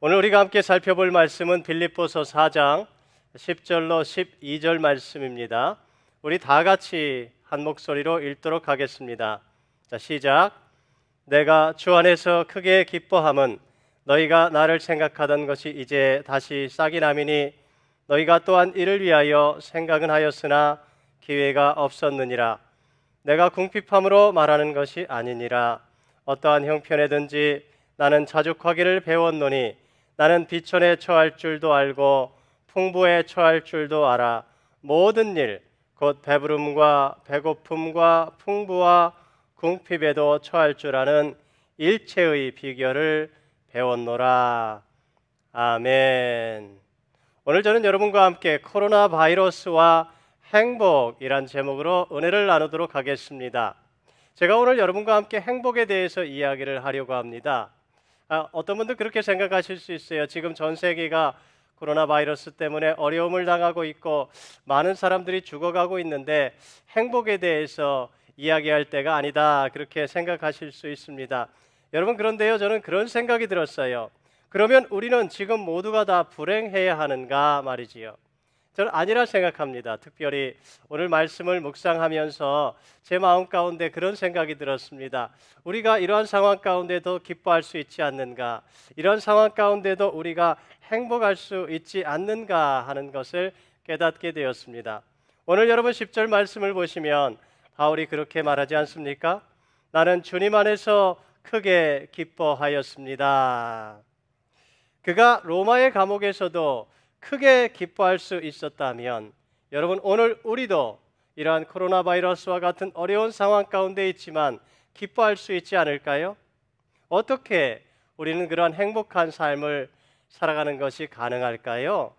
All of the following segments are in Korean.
오늘 우리가 함께 살펴볼 말씀은 빌립보서 4장 10절로 12절 말씀입니다. 우리 다 같이 한 목소리로 읽도록 하겠습니다. 자, 시작. 내가 주 안에서 크게 기뻐함은 너희가 나를 생각하던 것이 이제 다시 싹이 나미니 너희가 또한 이를 위하여 생각은 하였으나 기회가 없었느니라. 내가 궁핍함으로 말하는 것이 아니니라. 어떠한 형편에든지 나는 자족하기를 배웠노니 나는 비천에 처할 줄도 알고 풍부에 처할 줄도 알아. 모든 일 곧 배부름과 배고픔과 풍부와 궁핍에도 처할 줄 아는 일체의 비결을 배웠노라. 아멘. 오늘 저는 여러분과 함께 코로나 바이러스와 행복이란 제목으로 은혜를 나누도록 하겠습니다. 제가 오늘 여러분과 함께 행복에 대해서 이야기를 하려고 합니다. 어떤 분들 그렇게 생각하실 수 있어요. 지금 전 세계가 코로나 바이러스 때문에 어려움을 당하고 있고 많은 사람들이 죽어가고 있는데 행복에 대해서 이야기할 때가 아니다, 그렇게 생각하실 수 있습니다. 여러분, 그런데요, 저는 그런 생각이 들었어요. 그러면 우리는 지금 모두가 다 불행해야 하는가 말이지요. 저는 아니라 생각합니다. 특별히 오늘 말씀을 묵상하면서 제 마음 가운데 그런 생각이 들었습니다. 우리가 이러한 상황 가운데도 기뻐할 수 있지 않는가, 이런 상황 가운데도 우리가 행복할 수 있지 않는가 하는 것을 깨닫게 되었습니다. 오늘 여러분 10절 말씀을 보시면 바울이 그렇게 말하지 않습니까? 나는 주님 안에서 크게 기뻐하였습니다. 그가 로마의 감옥에서도 크게 기뻐할 수 있었다면, 여러분, 오늘 우리도 이러한 코로나 바이러스와 같은 어려운 상황 가운데 있지만 기뻐할 수 있지 않을까요? 어떻게 우리는 그러한 행복한 삶을 살아가는 것이 가능할까요?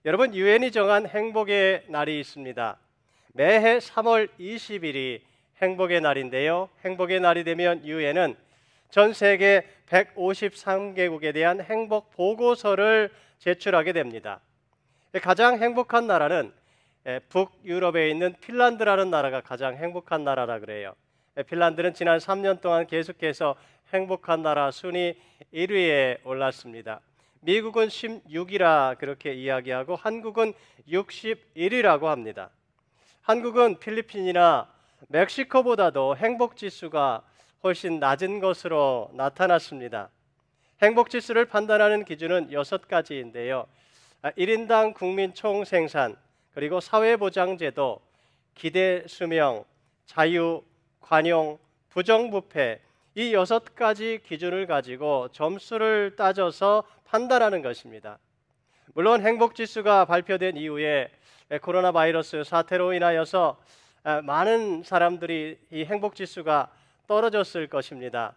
여러분, 유엔이 정한 행복의 날이 있습니다. 매해 3월 20일이 행복의 날인데요, 행복의 날이 되면 유엔은 전 세계 153개국에 대한 행복 보고서를 제출하게 됩니다. 가장 행복한 나라는 북유럽에 있는 핀란드라는 나라가 가장 행복한 나라라 그래요. 핀란드는 지난 3년 동안 계속해서 행복한 나라 순위 1위에 올랐습니다. 미국은 16위라 그렇게 이야기하고 한국은 61위라고 합니다. 한국은 필리핀이나 멕시코보다도 행복지수가 훨씬 낮은 것으로 나타났습니다. 행복지수를 판단하는 기준은 6가지인데요. 1인당 국민 총생산, 그리고 사회보장제도, 기대수명, 자유, 관용, 부정부패, 이 6가지 기준을 가지고 점수를 따져서 판단하는 것입니다. 물론 행복지수가 발표된 이후에 코로나 바이러스 사태로 인하여서 많은 사람들이 이 행복지수가 떨어졌을 것입니다.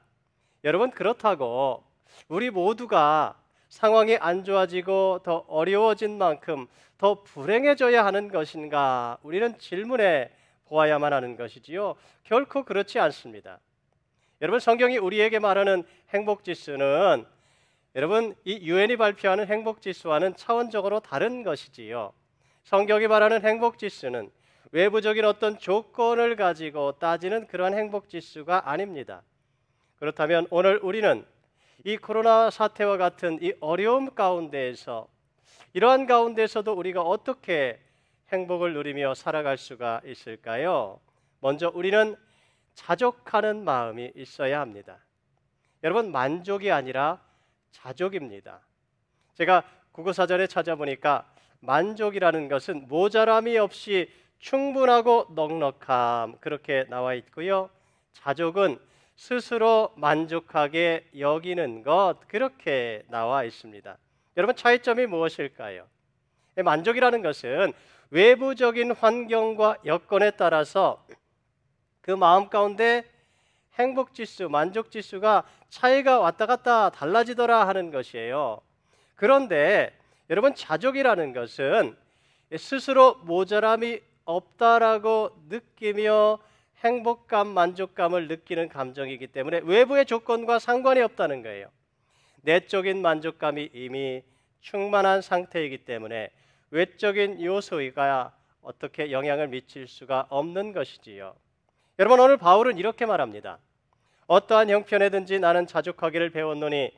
여러분, 그렇다고 우리 모두가 상황이 안 좋아지고 더 어려워진 만큼 더 불행해져야 하는 것인가? 우리는 질문해 보아야만 하는 것이지요. 결코 그렇지 않습니다. 여러분, 성경이 우리에게 말하는 행복지수는 여러분, 이 유엔이 발표하는 행복지수와는 차원적으로 다른 것이지요. 성경이 말하는 행복지수는 외부적인 어떤 조건을 가지고 따지는 그러한 행복지수가 아닙니다. 그렇다면 오늘 우리는 이 코로나 사태와 같은 이 어려움 가운데에서, 이러한 가운데서도 우리가 어떻게 행복을 누리며 살아갈 수가 있을까요? 먼저 우리는 자족하는 마음이 있어야 합니다. 여러분, 만족이 아니라 자족입니다. 제가 국어사전에 찾아보니까 만족이라는 것은 모자람이 없이 충분하고 넉넉함, 그렇게 나와 있고요. 자족은 스스로 만족하게 여기는 것, 그렇게 나와 있습니다. 여러분, 차이점이 무엇일까요? 만족이라는 것은 외부적인 환경과 여건에 따라서 그 마음 가운데 행복지수, 만족지수가 차이가 왔다 갔다 달라지더라 하는 것이에요. 그런데 여러분, 자족이라는 것은 스스로 모자람이 없다라고 느끼며 행복감, 만족감을 느끼는 감정이기 때문에 외부의 조건과 상관이 없다는 거예요. 내적인 만족감이 이미 충만한 상태이기 때문에 외적인 요소가 어떻게 영향을 미칠 수가 없는 것이지요. 여러분, 오늘 바울은 이렇게 말합니다. 어떠한 형편에든지 나는 자족하기를 배웠노니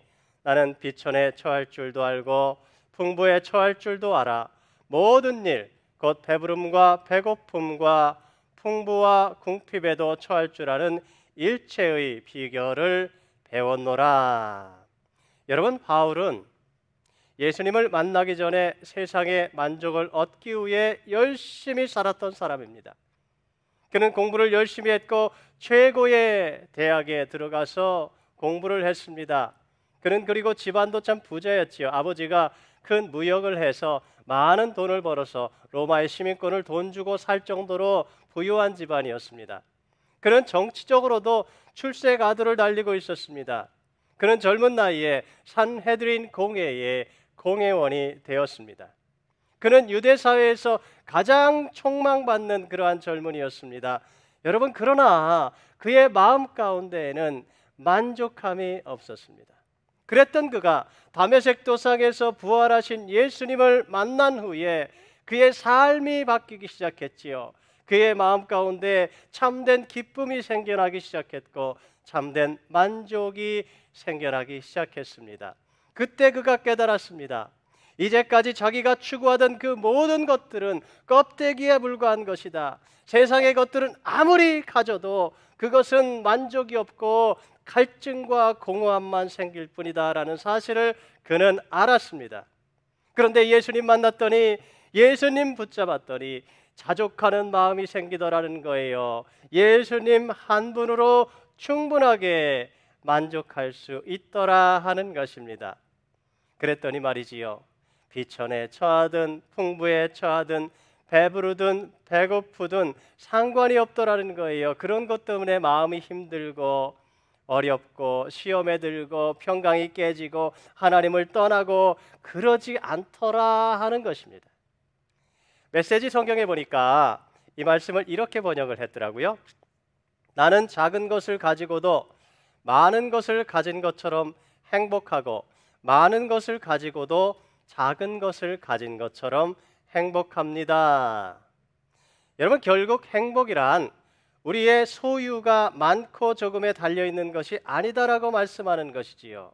나는 비천에 처할 줄도 알고 풍부에 처할 줄도 알아. 모든 일, 곧 배부름과 배고픔과 풍부와 궁핍에도 처할 줄 아는 일체의 비결을 배웠노라. 여러분, 바울은 예수님을 만나기 전에 세상의 만족을 얻기 위해 열심히 살았던 사람입니다. 그는 공부를 열심히 했고 최고의 대학에 들어가서 공부를 했습니다. 그는 그리고 집안도 참 부자였지요. 아버지가 큰 무역을 해서 많은 돈을 벌어서 로마의 시민권을 돈 주고 살 정도로 부유한 집안이었습니다. 그는 정치적으로도 출세가도를 달리고 있었습니다. 그는 젊은 나이에 산헤드린 공회의 공회원이 되었습니다. 그는 유대 사회에서 가장 촉망받는 그러한 젊은이였습니다. 여러분, 그러나 그의 마음 가운데에는 만족함이 없었습니다. 그랬던 그가 다메섹 도상에서 부활하신 예수님을 만난 후에 그의 삶이 바뀌기 시작했지요. 그의 마음 가운데 참된 기쁨이 생겨나기 시작했고 참된 만족이 생겨나기 시작했습니다. 그때 그가 깨달았습니다. 이제까지 자기가 추구하던 그 모든 것들은 껍데기에 불과한 것이다. 세상의 것들은 아무리 가져도 그것은 만족이 없고 갈증과 공허함만 생길 뿐이다라는 사실을 그는 알았습니다. 그런데 예수님 만났더니, 예수님 붙잡았더니 자족하는 마음이 생기더라는 거예요. 예수님 한 분으로 충분하게 만족할 수 있더라 하는 것입니다. 그랬더니 말이지요, 비천에 처하든 풍부에 처하든 배부르든 배고프든 상관이 없더라는 거예요. 그런 것 때문에 마음이 힘들고 어렵고 시험에 들고 평강이 깨지고 하나님을 떠나고 그러지 않더라 하는 것입니다. 메시지 성경에 보니까 이 말씀을 이렇게 번역을 했더라고요. 나는 작은 것을 가지고도 많은 것을 가진 것처럼 행복하고 많은 것을 가지고도 작은 것을 가진 것처럼 행복합니다. 여러분, 결국 행복이란 우리의 소유가 많고 적음에 달려있는 것이 아니다라고 말씀하는 것이지요.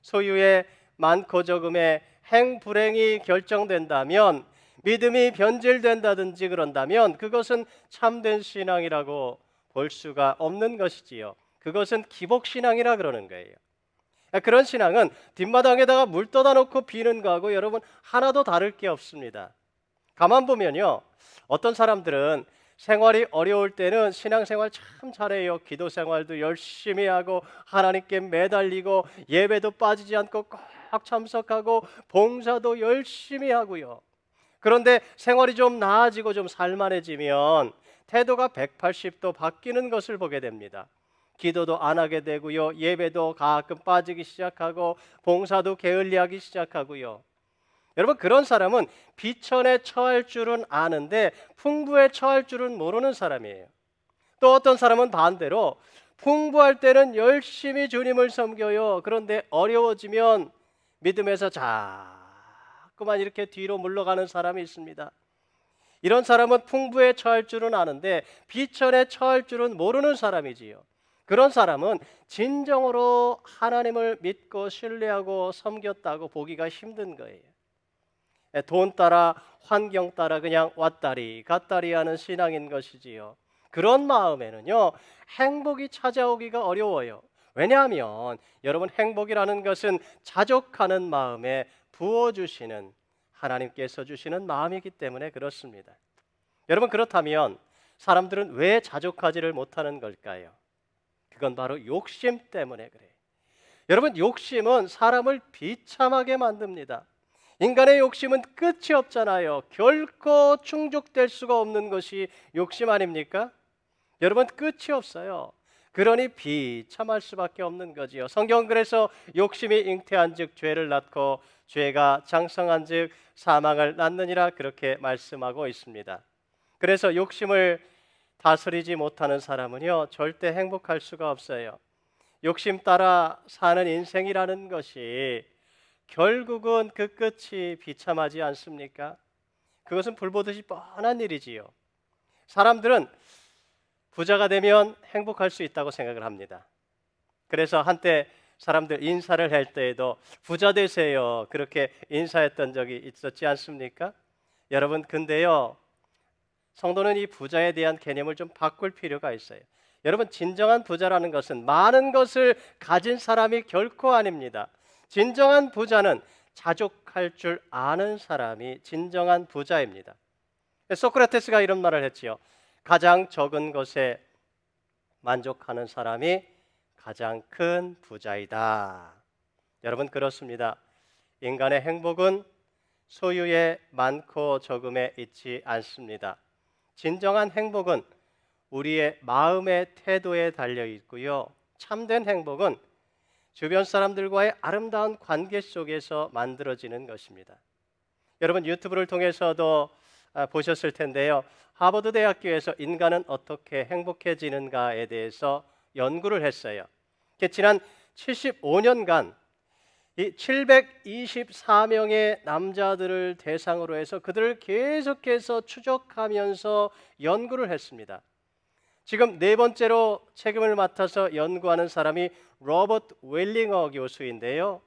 소유의 많고 적음에 행불행이 결정된다면, 믿음이 변질된다든지 그런다면 그것은 참된 신앙이라고 볼 수가 없는 것이지요. 그것은 기복신앙이라 그러는 거예요. 그런 신앙은 뒷마당에다가 물 떠다 놓고 비는 거하고 여러분 하나도 다를 게 없습니다. 가만 보면요, 어떤 사람들은 생활이 어려울 때는 신앙생활 참 잘해요. 기도 생활도 열심히 하고 하나님께 매달리고 예배도 빠지지 않고 꼭 참석하고 봉사도 열심히 하고요. 그런데 생활이 좀 나아지고 좀 살만해지면 태도가 180도 바뀌는 것을 보게 됩니다. 기도도 안 하게 되고요. 예배도 가끔 빠지기 시작하고 봉사도 게을리하기 시작하고요. 여러분, 그런 사람은 비천에 처할 줄은 아는데 풍부에 처할 줄은 모르는 사람이에요. 또 어떤 사람은 반대로 풍부할 때는 열심히 주님을 섬겨요. 그런데 어려워지면 믿음에서 자꾸만 이렇게 뒤로 물러가는 사람이 있습니다. 이런 사람은 풍부에 처할 줄은 아는데 비천에 처할 줄은 모르는 사람이지요. 그런 사람은 진정으로 하나님을 믿고 신뢰하고 섬겼다고 보기가 힘든 거예요. 돈 따라 환경 따라 그냥 왔다리 갔다리 하는 신앙인 것이지요. 그런 마음에는요, 행복이 찾아오기가 어려워요. 왜냐하면 여러분, 행복이라는 것은 자족하는 마음에 부어주시는 하나님께서 주시는 마음이기 때문에 그렇습니다. 여러분, 그렇다면 사람들은 왜 자족하지를 못하는 걸까요? 그건 바로 욕심 때문에 그래요. 여러분, 욕심은 사람을 비참하게 만듭니다. 인간의 욕심은 끝이 없잖아요. 결코 충족될 수가 없는 것이 욕심 아닙니까? 여러분, 끝이 없어요. 그러니 비참할 수밖에 없는 거지요. 성경 그래서 욕심이 잉태한즉 죄를 낳고 죄가 장성한즉 사망을 낳느니라 그렇게 말씀하고 있습니다. 그래서 욕심을 다스리지 못하는 사람은요, 절대 행복할 수가 없어요. 욕심 따라 사는 인생이라는 것이 결국은 그 끝이 비참하지 않습니까? 그것은 불보듯이 뻔한 일이지요. 사람들은 부자가 되면 행복할 수 있다고 생각을 합니다. 그래서 한때 사람들 인사를 할 때에도 부자 되세요, 그렇게 인사했던 적이 있었지 않습니까? 여러분, 근데요, 성도는 이 부자에 대한 개념을 좀 바꿀 필요가 있어요. 여러분, 진정한 부자라는 것은 많은 것을 가진 사람이 결코 아닙니다. 진정한 부자는 자족할 줄 아는 사람이 진정한 부자입니다. 소크라테스가 이런 말을 했지요. 가장 적은 것에 만족하는 사람이 가장 큰 부자이다. 여러분, 그렇습니다. 인간의 행복은 소유의 많고 적음에 있지 않습니다. 진정한 행복은 우리의 마음의 태도에 달려 있고요. 참된 행복은 주변 사람들과의 아름다운 관계 속에서 만들어지는 것입니다. 여러분, 유튜브를 통해서도 보셨을 텐데요. 하버드 대학교에서 인간은 어떻게 행복해지는가에 대해서 연구를 했어요. 지난 75년간 이 724명의 남자들을 대상으로 해서 그들을 계속해서 추적하면서 연구를 했습니다. 지금 네 번째로 책임을 맡아서 연구하는 사람이 로버트 웰링어 교수인데요.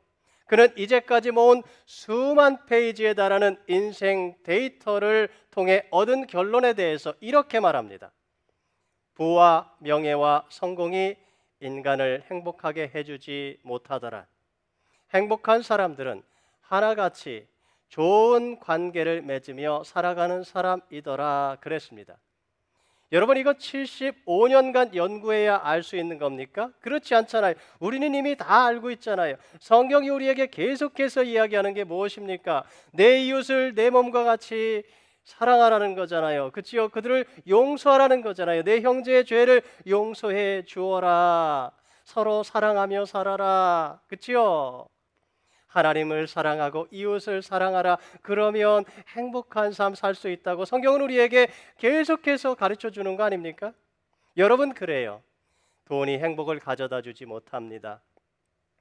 그는 이제까지 모은 수만 페이지에 달하는 인생 데이터를 통해 얻은 결론에 대해서 이렇게 말합니다. 부와 명예와 성공이 인간을 행복하게 해주지 못하더라. 행복한 사람들은 하나같이 좋은 관계를 맺으며 살아가는 사람이더라 그랬습니다. 여러분, 이거 75년간 연구해야 알 수 있는 겁니까? 그렇지 않잖아요. 우리는 이미 다 알고 있잖아요. 성경이 우리에게 계속해서 이야기하는 게 무엇입니까? 내 이웃을 내 몸과 같이 사랑하라는 거잖아요. 그치요? 그들을 용서하라는 거잖아요. 내 형제의 죄를 용서해 주어라. 서로 사랑하며 살아라. 그치요? 하나님을 사랑하고 이웃을 사랑하라. 그러면 행복한 삶 살 수 있다고 성경은 우리에게 계속해서 가르쳐 주는 거 아닙니까? 여러분, 그래요. 돈이 행복을 가져다 주지 못합니다.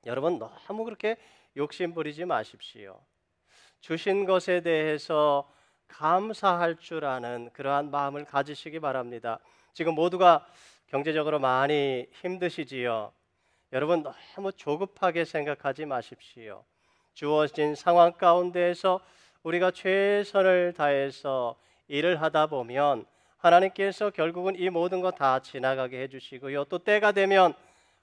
여러분, 너무 그렇게 욕심 부리지 마십시오. 주신 것에 대해서 감사할 줄 아는 그러한 마음을 가지시기 바랍니다. 지금 모두가 경제적으로 많이 힘드시지요. 여러분, 너무 조급하게 생각하지 마십시오. 주어진 상황 가운데에서 우리가 최선을 다해서 일을 하다 보면 하나님께서 결국은 이 모든 거 다 지나가게 해주시고요. 또 때가 되면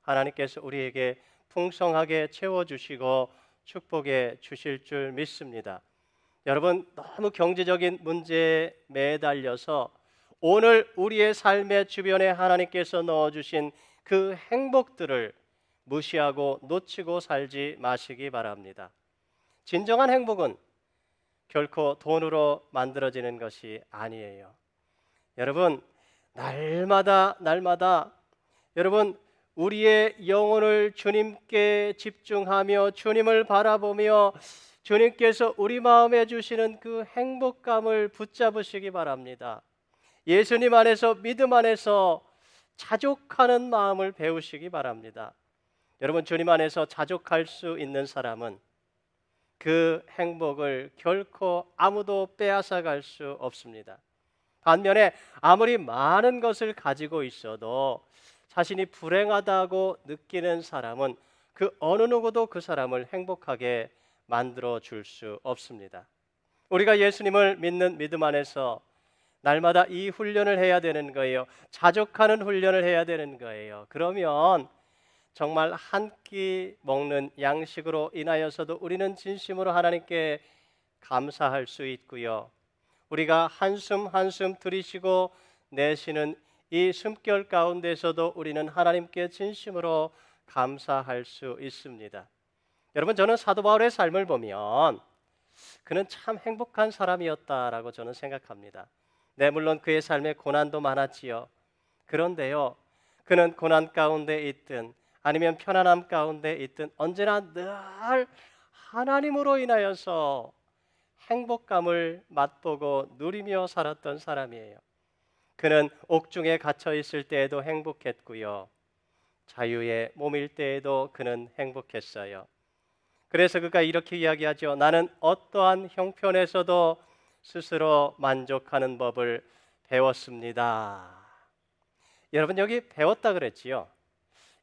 하나님께서 우리에게 풍성하게 채워주시고 축복해 주실 줄 믿습니다. 여러분, 너무 경제적인 문제에 매달려서 오늘 우리의 삶의 주변에 하나님께서 넣어주신 그 행복들을 무시하고 놓치고 살지 마시기 바랍니다. 진정한 행복은 결코 돈으로 만들어지는 것이 아니에요. 여러분, 날마다 여러분, 우리의 영혼을 주님께 집중하며 주님을 바라보며 주님께서 우리 마음에 주시는 그 행복감을 붙잡으시기 바랍니다. 예수님 안에서, 믿음 안에서 자족하는 마음을 배우시기 바랍니다. 여러분, 주님 안에서 자족할 수 있는 사람은 그 행복을 결코 아무도 빼앗아 갈 수 없습니다. 반면에 아무리 많은 것을 가지고 있어도 자신이 불행하다고 느끼는 사람은 그 어느 누구도 그 사람을 행복하게 만들어 줄 수 없습니다. 우리가 예수님을 믿는 믿음 안에서 날마다 이 훈련을 해야 되는 거예요. 자족하는 훈련을 해야 되는 거예요. 그러면 정말 한 끼 먹는 양식으로 인하여서도 우리는 진심으로 하나님께 감사할 수 있고요. 우리가 한숨 한숨 들이쉬고 내쉬는 이 숨결 가운데서도 우리는 하나님께 진심으로 감사할 수 있습니다. 여러분, 저는 사도 바울의 삶을 보면 그는 참 행복한 사람이었다라고 저는 생각합니다. 네, 물론 그의 삶에 고난도 많았지요. 그런데요, 그는 고난 가운데 있든 아니면 편안함 가운데 있든 언제나 늘 하나님으로 인하여서 행복감을 맛보고 누리며 살았던 사람이에요. 그는 옥중에 갇혀 있을 때에도 행복했고요. 자유의 몸일 때에도 그는 행복했어요. 그래서 그가 이렇게 이야기하죠. 나는 어떠한 형편에서도 스스로 만족하는 법을 배웠습니다. 여러분, 여기 배웠다 그랬지요.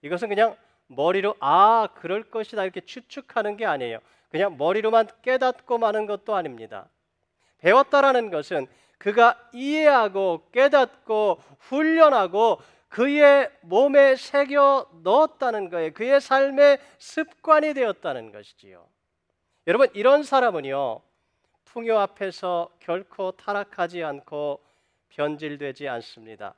이것은 그냥 머리로 그럴 것이다 이렇게 추측하는 게 아니에요. 그냥 머리로만 깨닫고 마는 것도 아닙니다. 배웠다라는 것은 그가 이해하고 깨닫고 훈련하고 그의 몸에 새겨 넣었다는 거예요. 그의 삶의 습관이 되었다는 것이지요. 여러분, 이런 사람은요, 풍요 앞에서 결코 타락하지 않고 변질되지 않습니다.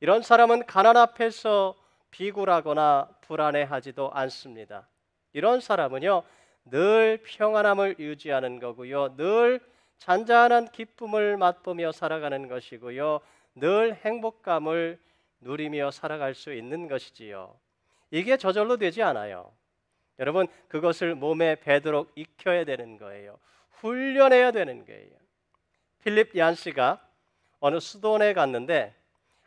이런 사람은 가난 앞에서 비굴하거나 불안해하지도 않습니다. 이런 사람은요, 늘 평안함을 유지하는 거고요, 늘 잔잔한 기쁨을 맛보며 살아가는 것이고요, 늘 행복감을 누리며 살아갈 수 있는 것이지요. 이게 저절로 되지 않아요. 여러분, 그것을 몸에 배도록 익혀야 되는 거예요. 훈련해야 되는 거예요. 필립 얀시가 어느 수도원에 갔는데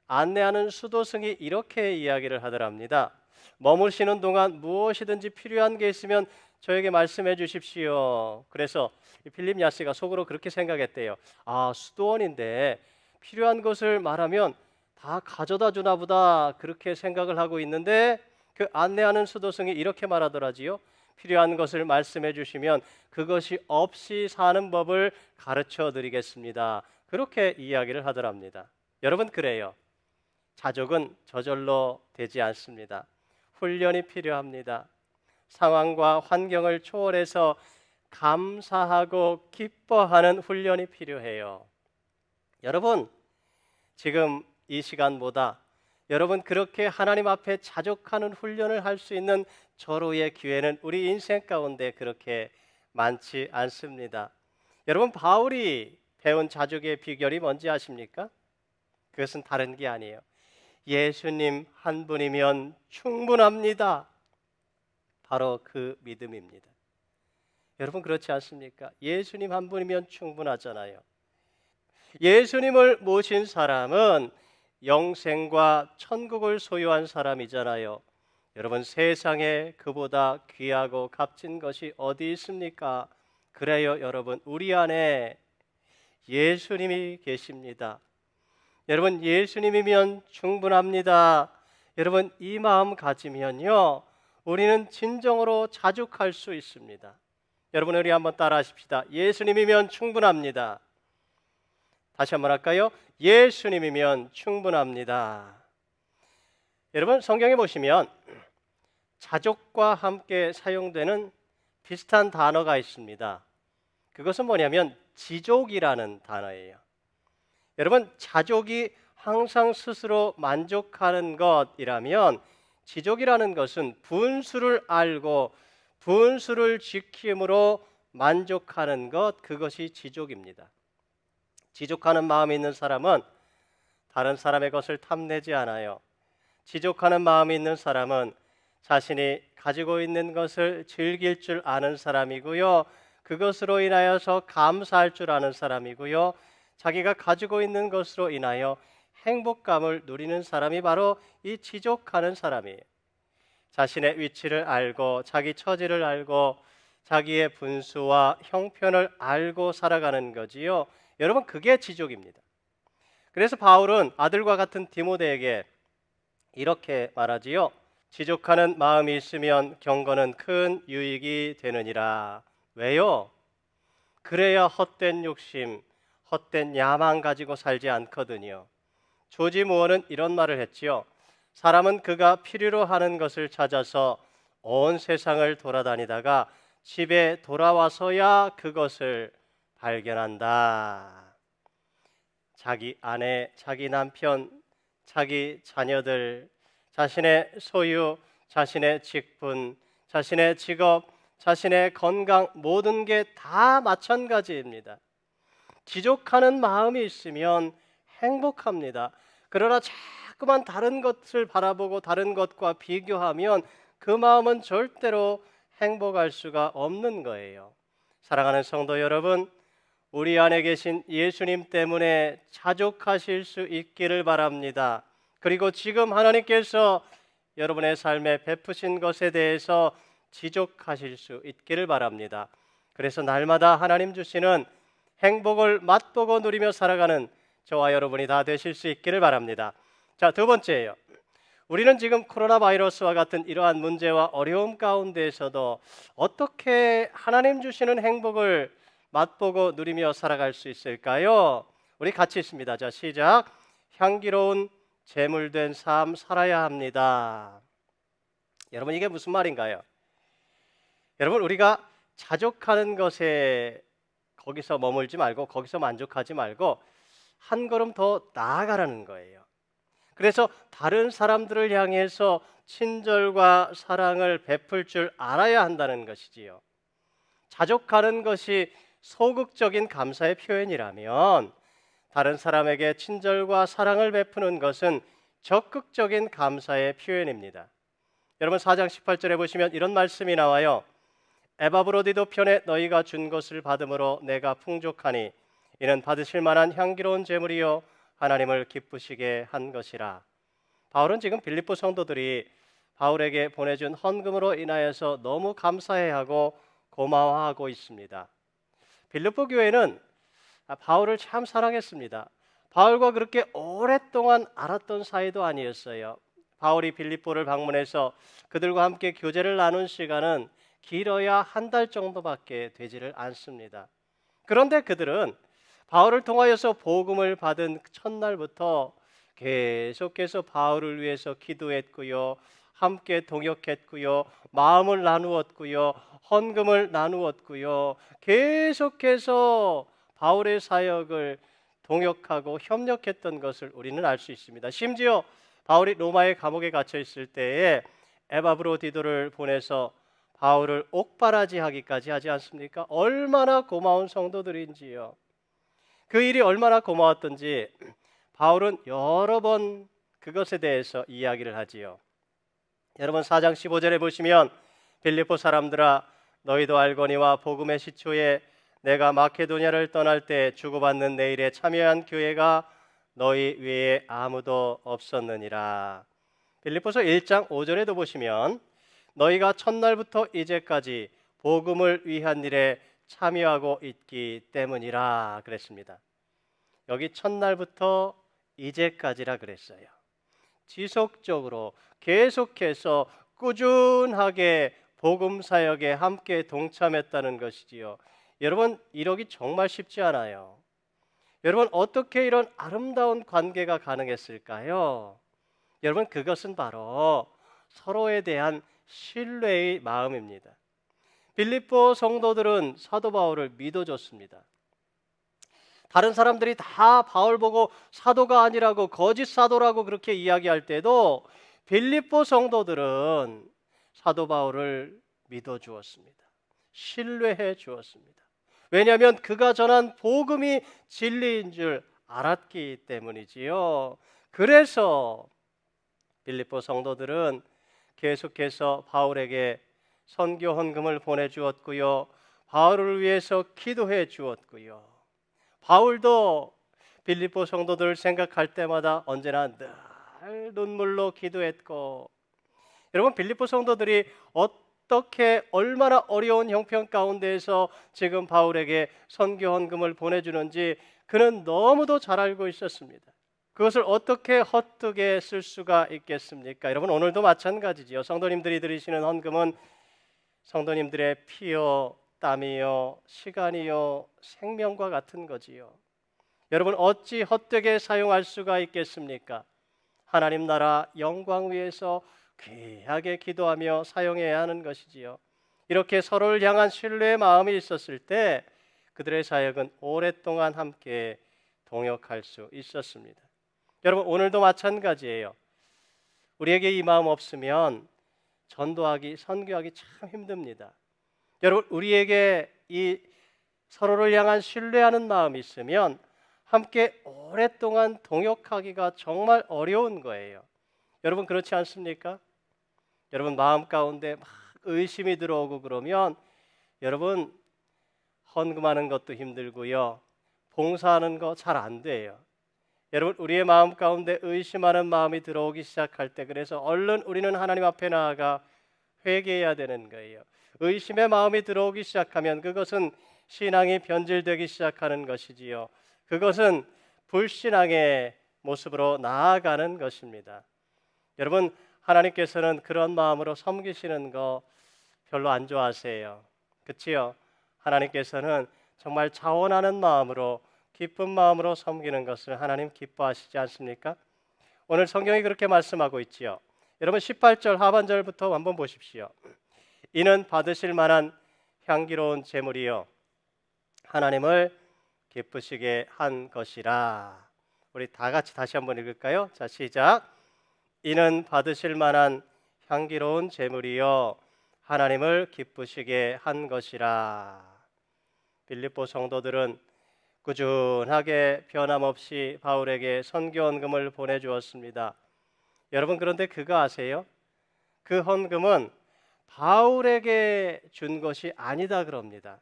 안내하는 수도승이 이렇게 이야기를 하더랍니다. 머무시는 동안 무엇이든지 필요한 게 있으면 저에게 말씀해 주십시오. 그래서 필립 얀시가 속으로 그렇게 생각했대요. 수도원인데 필요한 것을 말하면 다 가져다 주나 보다 그렇게 생각을 하고 있는데 그 안내하는 수도승이 이렇게 말하더라지요. 필요한 것을 말씀해 주시면 그것이 없이 사는 법을 가르쳐 드리겠습니다. 그렇게 이야기를 하더랍니다. 여러분, 그래요. 자족은 저절로 되지 않습니다. 훈련이 필요합니다. 상황과 환경을 초월해서 감사하고 기뻐하는 훈련이 필요해요. 여러분, 지금 이 시간보다 여러분 그렇게 하나님 앞에 자족하는 훈련을 할 수 있는 절호의 기회는 우리 인생 가운데 그렇게 많지 않습니다. 여러분, 바울이 배운 자족의 비결이 뭔지 아십니까? 그것은 다른 게 아니에요. 예수님 한 분이면 충분합니다. 바로 그 믿음입니다. 여러분, 그렇지 않습니까? 예수님 한 분이면 충분하잖아요. 예수님을 모신 사람은 영생과 천국을 소유한 사람이잖아요. 여러분, 세상에 그보다 귀하고 값진 것이 어디 있습니까? 그래요, 여러분, 우리 안에 예수님이 계십니다. 여러분, 예수님이면 충분합니다. 여러분, 이 마음 가지면요, 우리는 진정으로 자족할 수 있습니다. 여러분, 우리 한번 따라 하십시다. 예수님이면 충분합니다. 다시 한번 할까요? 예수님이면 충분합니다. 여러분, 성경에 보시면 자족과 함께 사용되는 비슷한 단어가 있습니다. 그것은 뭐냐면 지족이라는 단어예요. 여러분, 자족이 항상 스스로 만족하는 것이라면 지족이라는 것은 분수를 알고 분수를 지킴으로 만족하는 것, 그것이 지족입니다. 지족하는 마음이 있는 사람은 다른 사람의 것을 탐내지 않아요. 지족하는 마음이 있는 사람은 자신이 가지고 있는 것을 즐길 줄 아는 사람이고요, 그것으로 인하여서 감사할 줄 아는 사람이고요, 자기가 가지고 있는 것으로 인하여 행복감을 누리는 사람이 바로 이 지족하는 사람이에요. 자신의 위치를 알고 자기 처지를 알고 자기의 분수와 형편을 알고 살아가는 거지요. 여러분, 그게 지족입니다. 그래서 바울은 아들과 같은 디모데에게 이렇게 말하지요. 지족하는 마음이 있으면 경건은 큰 유익이 되느니라. 왜요? 그래야 헛된 욕심, 헛된 야망 가지고 살지 않거든요. 조지 무어는 이런 말을 했지요. 사람은 그가 필요로 하는 것을 찾아서 온 세상을 돌아다니다가 집에 돌아와서야 그것을 발견한다. 자기 아내, 자기 남편, 자기 자녀들, 자신의 소유, 자신의 직분, 자신의 직업, 자신의 건강, 모든 게 다 마찬가지입니다. 지족하는 마음이 있으면 행복합니다. 그러나 자꾸만 다른 것을 바라보고 다른 것과 비교하면 그 마음은 절대로 행복할 수가 없는 거예요. 사랑하는 성도 여러분, 우리 안에 계신 예수님 때문에 자족하실 수 있기를 바랍니다. 그리고 지금 하나님께서 여러분의 삶에 베푸신 것에 대해서 지족하실 수 있기를 바랍니다. 그래서 날마다 하나님 주시는 행복을 맛보고 누리며 살아가는 저와 여러분이 다 되실 수 있기를 바랍니다. 자, 두 번째예요. 우리는 지금 코로나 바이러스와 같은 이러한 문제와 어려움 가운데에서도 어떻게 하나님 주시는 행복을 맛보고 누리며 살아갈 수 있을까요? 우리 같이 있습니다. 자, 시작. 향기로운 제물된 삶 살아야 합니다. 여러분, 이게 무슨 말인가요? 여러분, 우리가 자족하는 것에 거기서 머물지 말고, 거기서 만족하지 말고 한 걸음 더 나아가라는 거예요. 그래서 다른 사람들을 향해서 친절과 사랑을 베풀 줄 알아야 한다는 것이지요. 자족하는 것이 소극적인 감사의 표현이라면 다른 사람에게 친절과 사랑을 베푸는 것은 적극적인 감사의 표현입니다. 여러분, 4장 18절에 보시면 이런 말씀이 나와요. 에바브로디도 편에 너희가 준 것을 받음으로 내가 풍족하니 이는 받으실 만한 향기로운 제물이요 하나님을 기쁘시게 한 것이라. 바울은 지금 빌립보 성도들이 바울에게 보내준 헌금으로 인하여서 너무 감사해하고 고마워하고 있습니다. 빌립보 교회는 바울을 참 사랑했습니다. 바울과 그렇게 오랫동안 알았던 사이도 아니었어요. 바울이 빌립보를 방문해서 그들과 함께 교제를 나눈 시간은 길어야 한 달 정도밖에 되지를 않습니다. 그런데 그들은 바울을 통하여서 복음을 받은 첫날부터 계속해서 바울을 위해서 기도했고요, 함께 동역했고요, 마음을 나누었고요, 헌금을 나누었고요, 계속해서 바울의 사역을 동역하고 협력했던 것을 우리는 알 수 있습니다. 심지어 바울이 로마의 감옥에 갇혀 있을 때에 에바브로디도를 보내서 바울을 옥바라지하기까지 하지 않습니까? 얼마나 고마운 성도들인지요. 그 일이 얼마나 고마웠던지 바울은 여러 번 그것에 대해서 이야기를 하지요. 여러분, 4장 15절에 보시면 빌립보 사람들아 너희도 알거니와 복음의 시초에 내가 마케도냐를 떠날 때 주고받는 내 일에 참여한 교회가 너희 외에 아무도 없었느니라. 빌립보서 1장 5절에도 보시면 너희가 첫날부터 이제까지 복음을 위한 일에 참여하고 있기 때문이라 그랬습니다. 여기 첫날부터 이제까지라 그랬어요. 지속적으로 계속해서 꾸준하게 복음 사역에 함께 동참했다는 것이지요. 여러분, 이러기 정말 쉽지 않아요. 여러분, 어떻게 이런 아름다운 관계가 가능했을까요? 여러분, 그것은 바로 서로에 대한 신뢰의 마음입니다. 빌립보 성도들은 사도 바울을 믿어줬습니다. 다른 사람들이 다 바울 보고 사도가 아니라고 거짓 사도라고 그렇게 이야기할 때도 빌립보 성도들은 사도 바울을 믿어주었습니다. 신뢰해 주었습니다. 왜냐하면 그가 전한 복음이 진리인 줄 알았기 때문이지요. 그래서 빌립보 성도들은 계속해서 바울에게 선교 헌금을 보내주었고요, 바울을 위해서 기도해 주었고요, 바울도 빌립보 성도들을 생각할 때마다 언제나 늘 눈물로 기도했고, 여러분, 빌립보 성도들이 어떻게 얼마나 어려운 형편 가운데에서 지금 바울에게 선교 헌금을 보내주는지 그는 너무도 잘 알고 있었습니다. 그것을 어떻게 헛되게 쓸 수가 있겠습니까? 여러분, 오늘도 마찬가지지요. 성도님들이 드리시는 헌금은 성도님들의 피요, 땀이요, 시간이요, 생명과 같은 거지요. 여러분, 어찌 헛되게 사용할 수가 있겠습니까? 하나님 나라 영광 위해서 귀하게 기도하며 사용해야 하는 것이지요. 이렇게 서로를 향한 신뢰의 마음이 있었을 때 그들의 사역은 오랫동안 함께 동역할 수 있었습니다. 여러분, 오늘도 마찬가지예요. 우리에게 이 마음 없으면 전도하기, 선교하기 참 힘듭니다. 여러분, 우리에게 이 서로를 향한 신뢰하는 마음이 있으면 함께 오랫동안 동역하기가 정말 어려운 거예요. 여러분, 그렇지 않습니까? 여러분, 마음 가운데 막 의심이 들어오고 그러면 여러분, 헌금하는 것도 힘들고요, 봉사하는 거 잘 안 돼요. 여러분, 우리의 마음 가운데 의심하는 마음이 들어오기 시작할 때 그래서 얼른 우리는 하나님 앞에 나아가 회개해야 되는 거예요. 의심의 마음이 들어오기 시작하면 그것은 신앙이 변질되기 시작하는 것이지요. 그것은 불신앙의 모습으로 나아가는 것입니다. 여러분, 하나님께서는 그런 마음으로 섬기시는 거 별로 안 좋아하세요. 그치요? 하나님께서는 정말 자원하는 마음으로, 기쁜 마음으로 섬기는 것을 하나님 기뻐하시지 않습니까? 오늘 성경이 그렇게 말씀하고 있지요. 여러분, 18절 하반절부터 한번 보십시오. 이는 받으실 만한 향기로운 제물이요 하나님을 기쁘시게 한 것이라. 우리 다 같이 다시 한번 읽을까요? 자, 시작. 이는 받으실 만한 향기로운 제물이요 하나님을 기쁘시게 한 것이라. 빌립보 성도들은 꾸준하게 변함없이 바울에게 선교 헌금을 보내주었습니다. 여러분, 그런데 그거 아세요? 그 헌금은 바울에게 준 것이 아니다 그럽니다.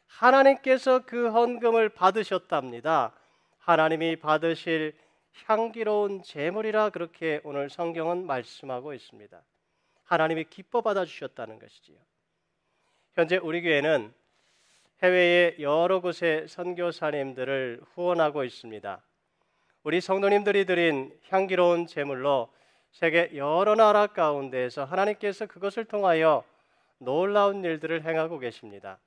하나님께서 그 헌금을 받으셨답니다. 하나님이 받으실 향기로운 제물이라 그렇게 오늘 성경은 말씀하고 있습니다. 하나님이 기뻐 받아주셨다는 것이지요. 현재 우리 교회는 해외의 여러 곳의 선교사님들을 후원하고 있습니다. 우리 성도님들이 드린 향기로운 제물로 세계 여러 나라 가운데에서 하나님께서 그것을 통하여 놀라운 일들을 행하고 계십니다.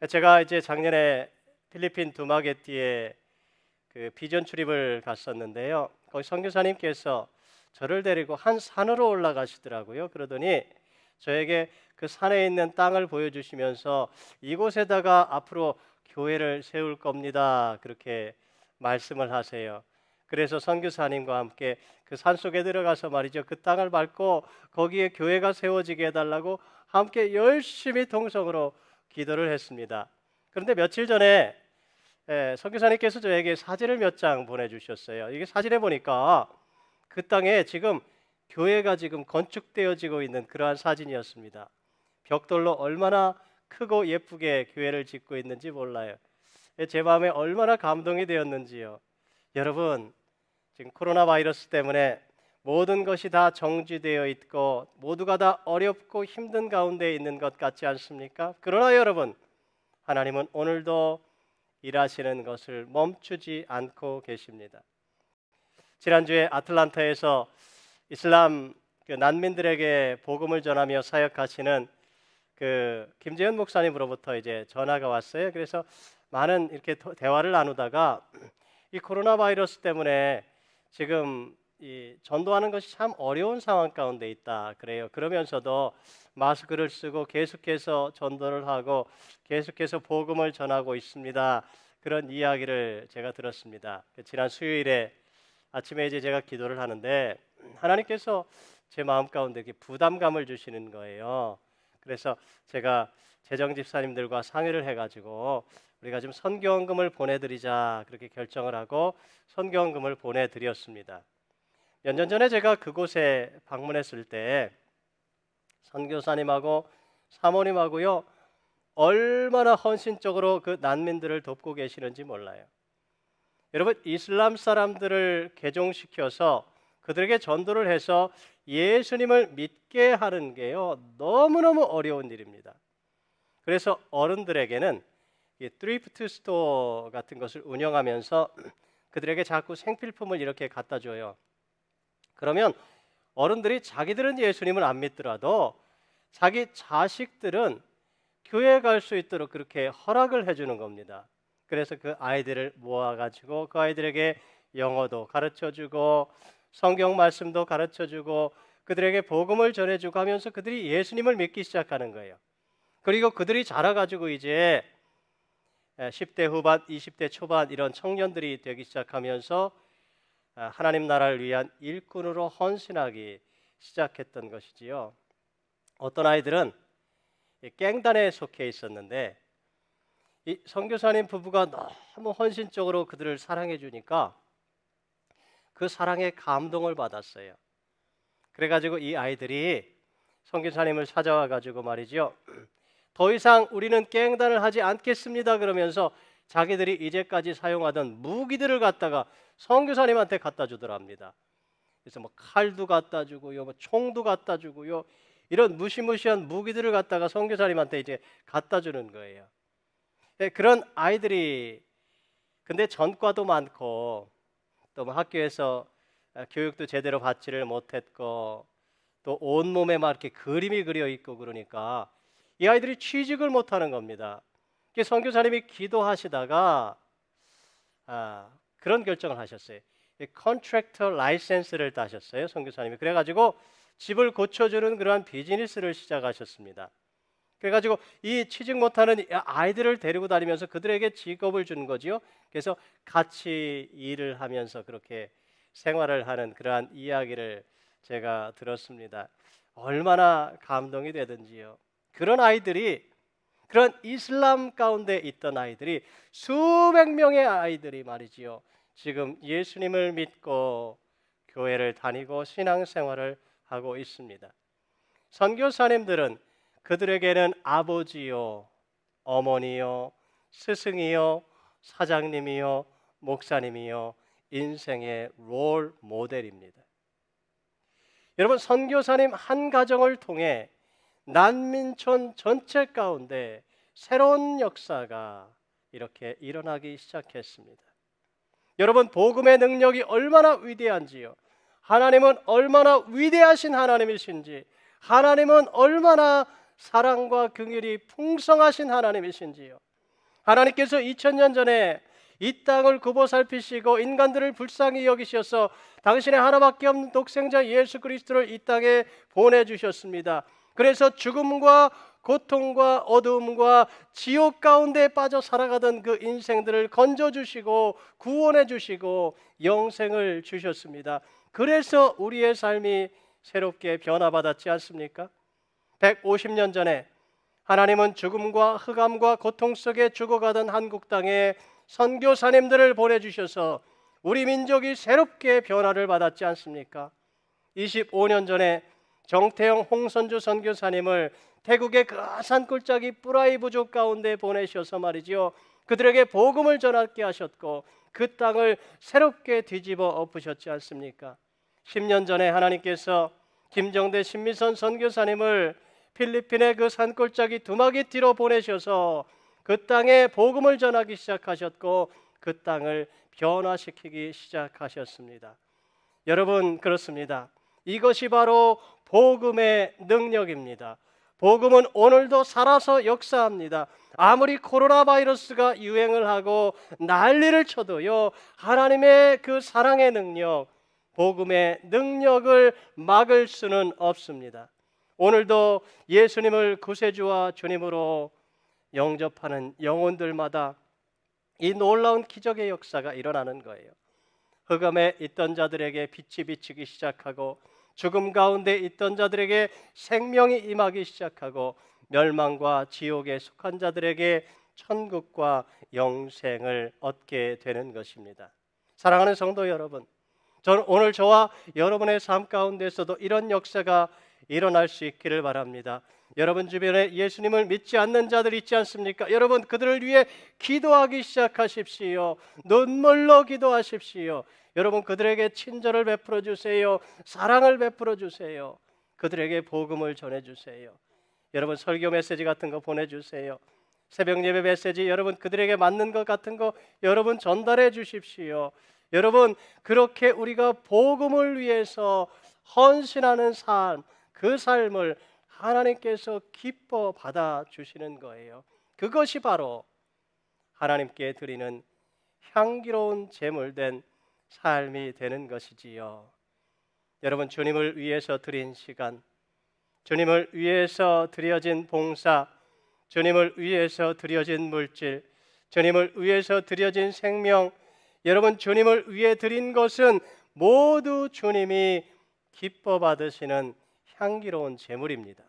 제가 이제 작년에 필리핀 두마게티에 그 비전 출입을 갔었는데요. 거기 선교사님께서 저를 데리고 한 산으로 올라가시더라고요. 그러더니 저에게 그 산에 있는 땅을 보여주시면서 이곳에다가 앞으로 교회를 세울 겁니다. 그렇게 말씀을 하세요. 그래서 선교사님과 함께 그 산속에 들어가서 말이죠. 그 땅을 밟고 거기에 교회가 세워지게 해달라고 함께 열심히 동성으로 기도를 했습니다. 그런데 며칠 전에 선교사님께서 저에게 사진을 몇 장 보내주셨어요. 이게 사진에 보니까 그 땅에 지금 교회가 지금 건축되어지고 있는 그러한 사진이었습니다. 벽돌로 얼마나 크고 예쁘게 교회를 짓고 있는지 몰라요. 제 마음에 얼마나 감동이 되었는지요. 여러분, 지금 코로나 바이러스 때문에 모든 것이 다 정지되어 있고 모두가 다 어렵고 힘든 가운데 있는 것 같지 않습니까? 그러나 여러분, 하나님은 오늘도 일하시는 것을 멈추지 않고 계십니다. 지난주에 아틀란타에서 이슬람 난민들에게 복음을 전하며 사역하시는 그 김재현 목사님으로부터 이제 전화가 왔어요. 그래서 많은 이렇게 대화를 나누다가 이 코로나 바이러스 때문에 지금 이 전도하는 것이 참 어려운 상황 가운데 있다 그래요. 그러면서도 마스크를 쓰고 계속해서 전도를 하고 계속해서 복음을 전하고 있습니다. 그런 이야기를 제가 들었습니다. 지난 수요일에 아침에 이제 제가 기도를 하는데 하나님께서 제 마음 가운데 이렇게 부담감을 주시는 거예요. 그래서 제가 재정 집사님들과 상의를 해가지고 우리가 좀 선교헌금을 보내드리자 그렇게 결정을 하고 선교헌금을 보내드렸습니다. 몇 년 전에 제가 그곳에 방문했을 때 선교사님하고 사모님하고요 얼마나 헌신적으로 그 난민들을 돕고 계시는지 몰라요. 여러분, 이슬람 사람들을 개종시켜서 그들에게 전도를 해서 예수님을 믿게 하는 게요 너무너무 어려운 일입니다. 그래서 어른들에게는 이 트리프트 스토어 같은 것을 운영하면서 그들에게 자꾸 생필품을 이렇게 갖다 줘요. 그러면 어른들이 자기들은 예수님을 안 믿더라도 자기 자식들은 교회에 갈 수 있도록 그렇게 허락을 해주는 겁니다. 그래서 그 아이들을 모아가지고 그 아이들에게 영어도 가르쳐주고 성경 말씀도 가르쳐주고 그들에게 복음을 전해주고 하면서 그들이 예수님을 믿기 시작하는 거예요. 그리고 그들이 자라가지고 이제 10대 후반, 20대 초반 이런 청년들이 되기 시작하면서 하나님 나라를 위한 일꾼으로 헌신하기 시작했던 것이지요. 어떤 아이들은 깽단에 속해 있었는데 이 선교사님 부부가 너무 헌신적으로 그들을 사랑해 주니까 그 사랑에 감동을 받았어요. 그래가지고 이 아이들이 선교사님을 찾아와 가지고 말이죠. 더 이상 우리는 깽단을 하지 않겠습니다. 그러면서 자기들이 이제까지 사용하던 무기들을 갖다가 선교사님한테 갖다 주더랍니다. 그래서 뭐 칼도 갖다 주고요, 뭐 총도 갖다 주고요, 이런 무시무시한 무기들을 갖다가 선교사님한테 이제 갖다 주는 거예요. 그런 아이들이 근데 전과도 많고 또 뭐 학교에서 교육도 제대로 받지를 못했고 또 온몸에 막 이렇게 그림이 그려 있고 그러니까 이 아이들이 취직을 못하는 겁니다. 선교사님이 기도하시다가 그런 결정을 하셨어요. 컨트랙터 라이센스를 따셨어요, 선교사님이. 그래가지고 집을 고쳐주는 그러한 비즈니스를 시작하셨습니다. 그래가지고 이 취직 못하는 아이들을 데리고 다니면서 그들에게 직업을 주는 거지요. 그래서 같이 일을 하면서 그렇게 생활을 하는 그러한 이야기를 제가 들었습니다. 얼마나 감동이 되든지요. 그런 아이들이, 그런 이슬람 가운데 있던 아이들이, 수백 명의 아이들이 말이지요, 지금 예수님을 믿고 교회를 다니고 신앙생활을 하고 있습니다. 선교사님들은 그들에게는 아버지요, 어머니요, 스승이요, 사장님이요, 목사님이요, 인생의 롤 모델입니다. 여러분, 선교사님 한 가정을 통해 난민촌 전체 가운데 새로운 역사가 이렇게 일어나기 시작했습니다. 여러분, 복음의 능력이 얼마나 위대한지요, 하나님은 얼마나 위대하신 하나님이신지, 하나님은 얼마나 사랑과 긍휼이 풍성하신 하나님이신지요. 하나님께서 2000년 전에 이 땅을 굽어 살피시고 인간들을 불쌍히 여기셔서 당신의 하나밖에 없는 독생자 예수 그리스도를 이 땅에 보내주셨습니다. 그래서 죽음과 고통과 어두움과 지옥 가운데 빠져 살아가던 그 인생들을 건져주시고 구원해주시고 영생을 주셨습니다. 그래서 우리의 삶이 새롭게 변화받았지 않습니까? 150년 전에 하나님은 죽음과 흑암과 고통 속에 죽어가던 한국 땅에 선교사님들을 보내주셔서 우리 민족이 새롭게 변화를 받았지 않습니까? 25년 전에 정태영 홍선주 선교사님을 태국의 그 산골짜기 뿌라이 부족 가운데 보내셔서 말이지요, 그들에게 복음을 전하게 하셨고 그 땅을 새롭게 뒤집어 엎으셨지 않습니까? 10년 전에 하나님께서 김정대 신미선 선교사님을 필리핀의 그 산골짜기 두마기띠로 보내셔서 그 땅에 복음을 전하기 시작하셨고 그 땅을 변화시키기 시작하셨습니다. 여러분, 그렇습니다. 이것이 바로 복음의 능력입니다. 복음은 오늘도 살아서 역사합니다. 아무리 코로나 바이러스가 유행을 하고 난리를 쳐도요, 하나님의 그 사랑의 능력, 복음의 능력을 막을 수는 없습니다. 오늘도 예수님을 구세주와 주님으로 영접하는 영혼들마다 이 놀라운 기적의 역사가 일어나는 거예요. 흑암에 있던 자들에게 빛이 비치기 시작하고 죽음 가운데 있던 자들에게 생명이 임하기 시작하고 멸망과 지옥에 속한 자들에게 천국과 영생을 얻게 되는 것입니다. 사랑하는 성도 여러분, 저는 오늘 저와 여러분의 삶 가운데서도 이런 역사가 일어날 수 있기를 바랍니다. 여러분 주변에 예수님을 믿지 않는 자들 있지 않습니까? 여러분, 그들을 위해 기도하기 시작하십시오. 눈물로 기도하십시오. 여러분, 그들에게 친절을 베풀어 주세요. 사랑을 베풀어 주세요. 그들에게 복음을 전해 주세요. 여러분, 설교 메시지 같은 거 보내주세요. 새벽 예배 메시지 여러분 그들에게 맞는 것 같은 거 여러분 전달해 주십시오. 여러분, 그렇게 우리가 복음을 위해서 헌신하는 삶, 그 삶을 하나님께서 기뻐 받아주시는 거예요. 그것이 바로 하나님께 드리는 향기로운 제물된 삶이 되는 것이지요. 여러분, 주님을 위해서 드린 시간, 주님을 위해서 드려진 봉사, 주님을 위해서 드려진 물질, 주님을 위해서 드려진 생명, 여러분, 주님을 위해 드린 것은 모두 주님이 기뻐 받으시는 향기로운 제물입니다.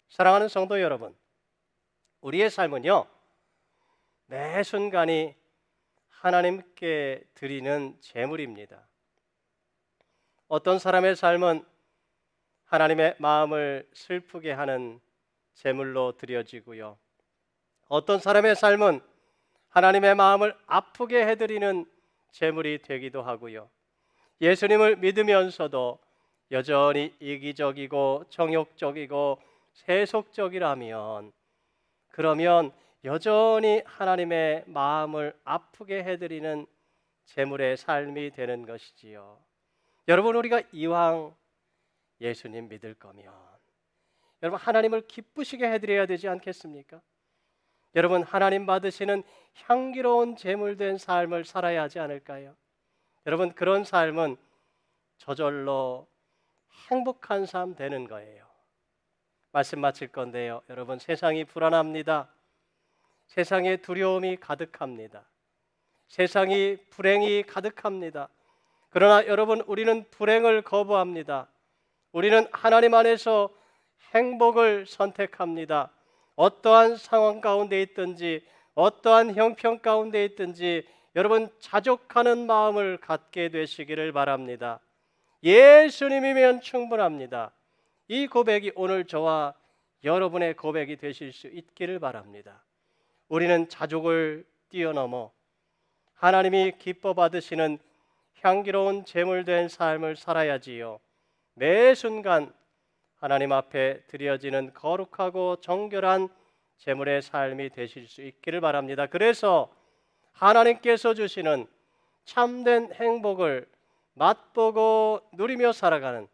사랑하는 성도 여러분, 우리의 삶은요, 매 순간이 하나님께 드리는 제물입니다. 어떤 사람의 삶은 하나님의 마음을 슬프게 하는 제물로 드려지고요, 어떤 사람의 삶은 하나님의 마음을 아프게 해드리는 제물이 되기도 하고요, 예수님을 믿으면서도 여전히 이기적이고 정욕적이고 세속적이라면, 그러면 여전히 하나님의 마음을 아프게 해드리는 제물의 삶이 되는 것이지요. 여러분, 우리가 이왕 예수님 믿을 거면 여러분 하나님을 기쁘시게 해드려야 되지 않겠습니까? 여러분, 하나님 받으시는 향기로운 제물된 삶을 살아야 하지 않을까요? 여러분, 그런 삶은 저절로 행복한 삶 되는 거예요. 말씀 마칠 건데요, 여러분, 세상이 불안합니다. 세상에 두려움이 가득합니다. 세상이 불행이 가득합니다. 그러나 여러분, 우리는 불행을 거부합니다. 우리는 하나님 안에서 행복을 선택합니다. 어떠한 상황 가운데 있든지 어떠한 형편 가운데 있든지 여러분, 자족하는 마음을 갖게 되시기를 바랍니다. 예수님이면 충분합니다. 이 고백이 오늘 저와 여러분의 고백이 되실 수 있기를 바랍니다. 우리는 자족을 뛰어넘어 하나님이 기뻐 받으시는 향기로운 제물된 삶을 살아야지요. 매 순간 하나님 앞에 드려지는 거룩하고 정결한 제물의 삶이 되실 수 있기를 바랍니다. 그래서 하나님께서 주시는 참된 행복을 맛보고 누리며 살아가는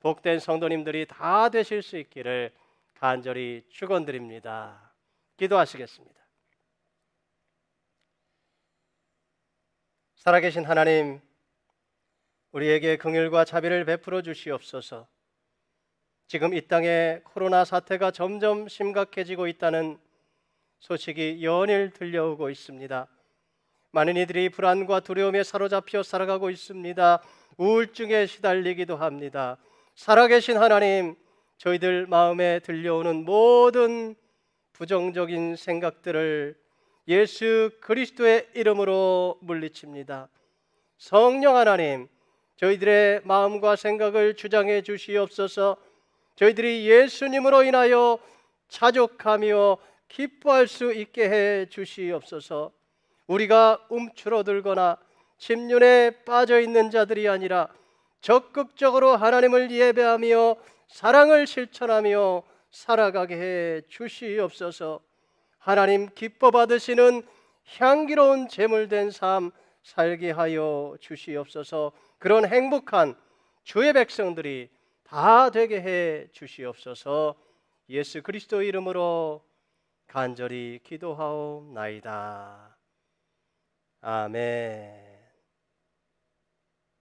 복된 성도님들이 다 되실 수 있기를 간절히 축원드립니다. 기도하시겠습니다. 살아계신 하나님, 우리에게 긍휼과 자비를 베풀어 주시옵소서. 지금 이 땅에 코로나 사태가 점점 심각해지고 있다는 소식이 연일 들려오고 있습니다. 많은 이들이 불안과 두려움에 사로잡혀 살아가고 있습니다. 우울증에 시달리기도 합니다. 살아계신 하나님, 저희들 마음에 들려오는 모든 부정적인 생각들을 예수 그리스도의 이름으로 물리칩니다. 성령 하나님, 저희들의 마음과 생각을 주장해 주시옵소서. 저희들이 예수님으로 인하여 자족하며 기뻐할 수 있게 해 주시옵소서. 우리가 움츠러들거나 침륜에 빠져 있는 자들이 아니라 적극적으로 하나님을 예배하며 사랑을 실천하며 살아가게 해 주시옵소서. 하나님 기뻐 받으시는 향기로운 제물된 삶 살게 하여 주시옵소서. 그런 행복한 주의 백성들이 다 되게 해 주시옵소서. 예수 그리스도 이름으로 간절히 기도하옵나이다. 아멘.